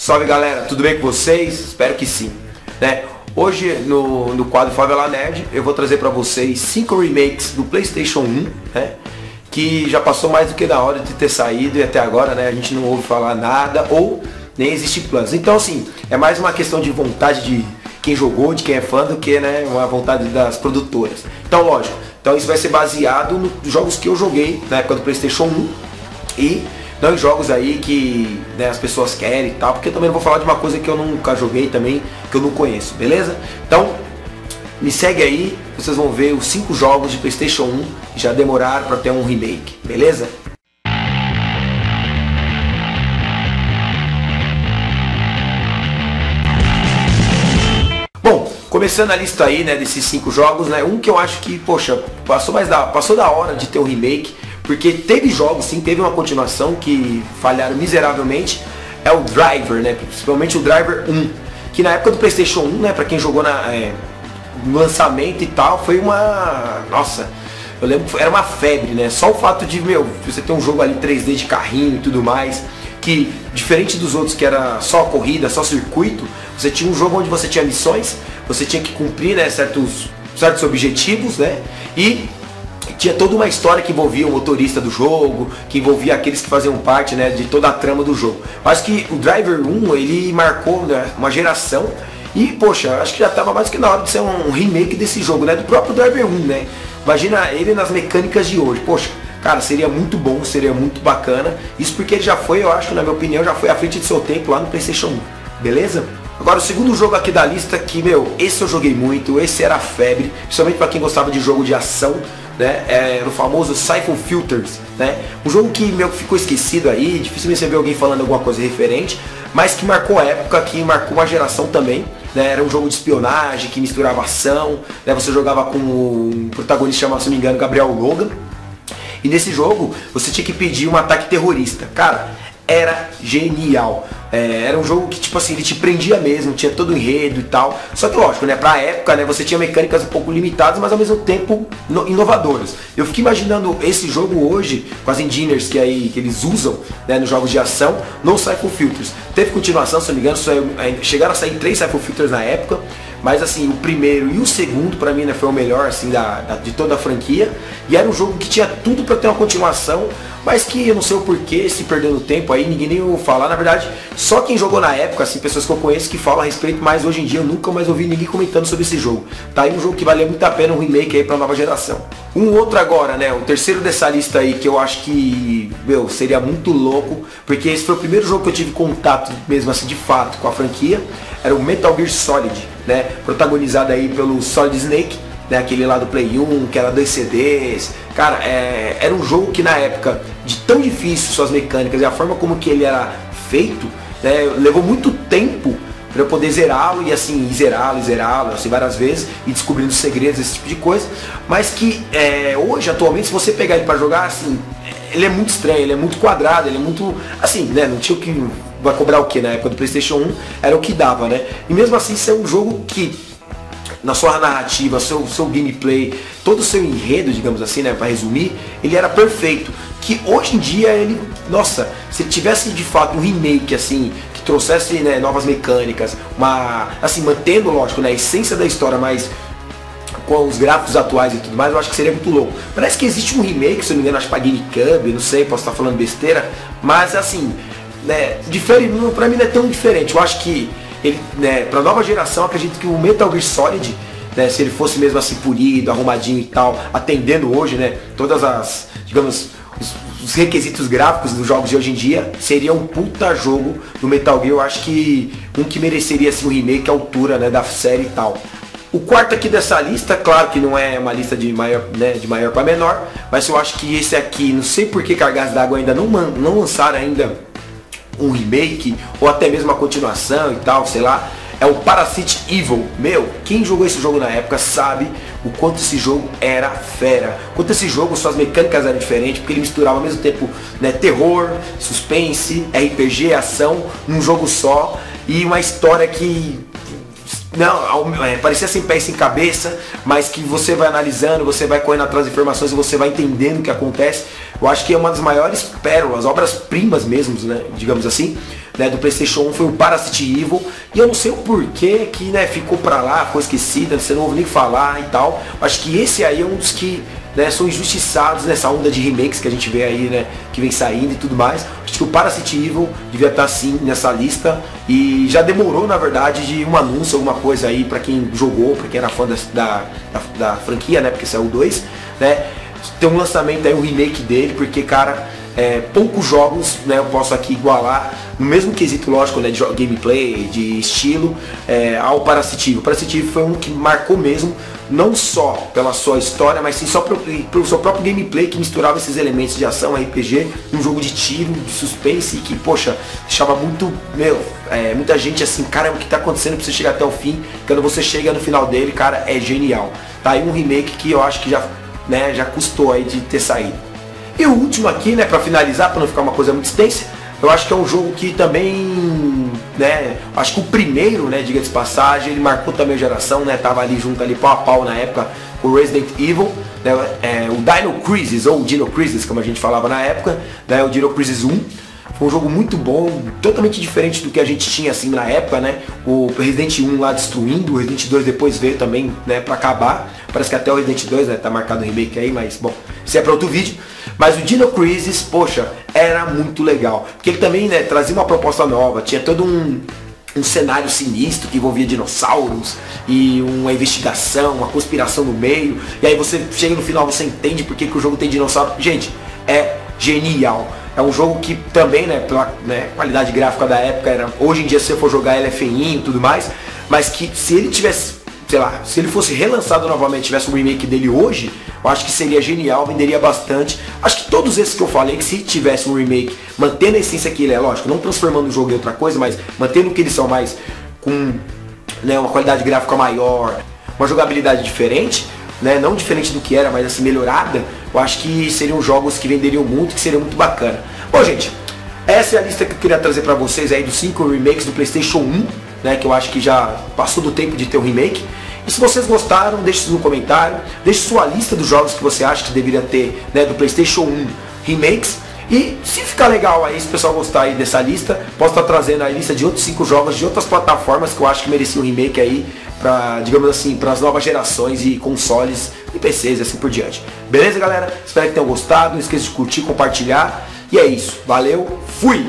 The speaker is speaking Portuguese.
Salve galera, tudo bem com vocês? Espero que sim, né? Hoje no quadro Favela Nerd eu vou trazer para vocês 5 remakes do PlayStation 1, né? Que já passou mais do que da hora de ter saído e até agora, né? A gente não ouve falar nada ou nem existe planos. Então assim, é mais uma questão de vontade de quem jogou, de quem é fã, do que, né, uma vontade das produtoras. Então lógico, então isso vai ser baseado nos jogos que eu joguei na época do PlayStation 1 e não em jogos aí que, né, as pessoas querem e tal, porque eu também não vou falar de uma coisa que eu nunca joguei também, que eu não conheço, beleza? Então, me segue aí, vocês vão ver os 5 jogos de PlayStation 1 que já demoraram para ter um remake, beleza? Bom, começando a lista aí, né, desses 5 jogos, né, um que eu acho que, poxa, passou da hora de ter um remake, porque teve jogos, sim, teve uma continuação que falharam miseravelmente, é o Driver, né, principalmente o Driver 1, que na época do PlayStation 1, né, pra quem jogou no lançamento e tal, foi uma, nossa, eu lembro que era uma febre, né, só o fato de, você ter um jogo ali 3D de carrinho e tudo mais, que diferente dos outros que era só corrida, só circuito, você tinha um jogo onde você tinha missões, você tinha que cumprir, né, certos objetivos, né, e tinha toda uma história que envolvia o motorista do jogo, que envolvia aqueles que faziam parte, né, de toda a trama do jogo. Acho que o Driver 1, ele marcou, né, uma geração e, poxa, acho que já estava mais que na hora de ser um remake desse jogo, né, do próprio Driver 1, né. Imagina ele nas mecânicas de hoje, poxa, cara, seria muito bom, seria muito bacana. Isso porque ele já foi, eu acho, na minha opinião, já foi à frente de seu tempo lá no PlayStation 1, beleza? Agora o segundo jogo aqui da lista que, esse eu joguei muito, esse era febre, principalmente para quem gostava de jogo de ação, né, era o famoso Siphon Filters, né, um jogo que ficou esquecido aí, dificilmente você vê alguém falando alguma coisa referente, mas que marcou a época, que marcou uma geração também, né, era um jogo de espionagem, que misturava ação, né, você jogava com um protagonista chamado, se não me engano, Gabriel Logan, e nesse jogo você tinha que pedir um ataque terrorista, cara, era genial. Era um jogo que, tipo assim, ele te prendia mesmo, tinha todo o enredo e tal. Só que lógico, né, pra época, né, você tinha mecânicas um pouco limitadas, mas ao mesmo tempo inovadoras. Eu fico imaginando esse jogo hoje, com as engineers que eles usam, né, nos jogos de ação, no Siphon Filters. Teve continuação, se não me engano, chegaram a sair 3 Siphon Filters na época. Mas assim, o primeiro e o segundo pra mim, né, foi o melhor assim, de toda a franquia. E era um jogo que tinha tudo pra ter uma continuação, mas que eu não sei o porquê, se perdeu no tempo aí, ninguém nem ouviu falar. Na verdade, só quem jogou na época, assim, pessoas que eu conheço que falam a respeito, mas hoje em dia eu nunca mais ouvi ninguém comentando sobre esse jogo. Tá aí um jogo que valia muito a pena, um remake aí pra nova geração. Um outro agora, né, o terceiro dessa lista aí, que eu acho que, seria muito louco, porque esse foi o primeiro jogo que eu tive contato mesmo assim, de fato, com a franquia, era o Metal Gear Solid, né, protagonizado aí pelo Solid Snake, né, aquele lá do Play 1, que era 2 CDs, cara, era um jogo que na época, de tão difícil suas mecânicas e a forma como que ele era feito, né, levou muito tempo para eu poder zerá-lo e assim, zerá-lo, assim, várias vezes e descobrindo segredos, esse tipo de coisa, mas que hoje, atualmente, se você pegar ele para jogar, assim, ele é muito estranho, ele é muito quadrado, ele é muito, assim, né, não tinha o que, vai cobrar o que na época do PlayStation 1, era o que dava, né, e mesmo assim, isso é um jogo que, na sua narrativa, seu gameplay, todo o seu enredo, digamos assim, né, para resumir, ele era perfeito, que hoje em dia ele, nossa, se tivesse de fato um remake, assim, que trouxesse, né, novas mecânicas, assim, mantendo, lógico, né, a essência da história, mas com os gráficos atuais e tudo mais, eu acho que seria muito louco. Parece que existe um remake, se eu não me engano, acho que pra GameCube, não sei, posso estar falando besteira, mas assim, né, pra mim não é tão diferente. Eu acho que ele, né, pra nova geração, acredito que o Metal Gear Solid, né, se ele fosse mesmo assim polido, arrumadinho e tal, atendendo hoje, né, todas as, digamos, os requisitos gráficos dos jogos de hoje em dia, seria um puta jogo do Metal Gear. Eu acho que um que mereceria assim, um remake à altura, né, da série e tal. O quarto aqui dessa lista, claro que não é uma lista de maior, né, de maior para menor, mas eu acho que esse aqui, não sei por que Cargas d'Água ainda não lançaram ainda um remake, ou até mesmo uma continuação e tal, sei lá, é o Parasite Eve. Quem jogou esse jogo na época sabe o quanto esse jogo era fera. Quanto esse jogo, suas mecânicas eram diferentes, porque ele misturava ao mesmo tempo, né, terror, suspense, RPG, ação, num jogo só, e uma história que parecia sem pé e sem cabeça, mas que você vai analisando, você vai correndo atrás das informações e você vai entendendo o que acontece. Eu acho que é uma das maiores pérolas, obras-primas mesmo, né, digamos assim, né, do PlayStation 1 foi o Parasite Evil, e eu não sei o porquê que, né, ficou pra lá, ficou esquecida, você não ouve nem falar e tal. Acho que esse aí é um dos que, né, são injustiçados nessa onda de remakes que a gente vê aí, né, que vem saindo e tudo mais. Acho que o Parasite Evil devia estar sim nessa lista, e já demorou, na verdade, de um anúncio, alguma coisa aí pra quem jogou, pra quem era fã da franquia, né, porque saiu o 2, né, tem um lançamento aí, um remake dele, porque, cara, poucos jogos, né, eu posso aqui igualar, no mesmo quesito, lógico, né, de gameplay, de estilo, ao Parasite Evil. O Parasite Evil foi um que marcou mesmo, não só pela sua história, mas sim só pelo seu próprio gameplay, que misturava esses elementos de ação, RPG, um jogo de tiro, de suspense, que, poxa, deixava muito, muita gente assim, cara, o que tá acontecendo pra você chegar até o fim? Quando você chega no final dele, cara, é genial. Tá aí um remake que eu acho que já, né, já custou aí de ter saído. E o último aqui, né, pra finalizar, pra não ficar uma coisa muito extensa, eu acho que é um jogo que também, né, acho que o primeiro, né, diga de passagem, ele marcou também a geração, né, tava ali junto ali pau a pau na época com o Resident Evil, né, o Dino Crisis, ou Dino Crisis, como a gente falava na época, né, o Dino Crisis 1. Foi um jogo muito bom, totalmente diferente do que a gente tinha assim na época, né? O Resident 1 lá destruindo, o Resident 2 depois veio também, né, pra acabar. Parece que até o Resident 2, né, tá marcado o remake aí, mas bom, isso é pra outro vídeo. Mas o Dino Crisis, poxa, era muito legal. Porque ele também, né, trazia uma proposta nova, tinha todo um cenário sinistro que envolvia dinossauros e uma investigação, uma conspiração no meio. E aí você chega no final, você entende porque que o jogo tem dinossauro. Gente, é genial. É um jogo que também, né, pela, né, qualidade gráfica da época, hoje em dia se você for jogar ele é feinho e tudo mais, mas que se ele tivesse, sei lá, se ele fosse relançado novamente, tivesse um remake dele hoje, eu acho que seria genial, venderia bastante. Acho que todos esses que eu falei, que se tivesse um remake, mantendo a essência que ele é, lógico, não transformando o jogo em outra coisa, mas mantendo o que eles são mais, com, né, uma qualidade gráfica maior, uma jogabilidade diferente, né, não diferente do que era, mas assim, melhorada, eu acho que seriam jogos que venderiam muito, que seria muito bacana. Bom, gente, essa é a lista que eu queria trazer pra vocês aí dos 5 remakes do PlayStation 1, né, que eu acho que já passou do tempo de ter um remake. E se vocês gostaram, deixe isso no comentário, deixe sua lista dos jogos que você acha que deveria ter, né, do PlayStation 1 remakes. E se ficar legal aí, se o pessoal gostar aí dessa lista, posso estar trazendo a lista de outros 5 jogos de outras plataformas que eu acho que mereciam um remake aí, pra, digamos assim, para as novas gerações e consoles e PCs e assim por diante. Beleza, galera? Espero que tenham gostado, não esqueça de curtir, compartilhar. E é isso. Valeu, fui!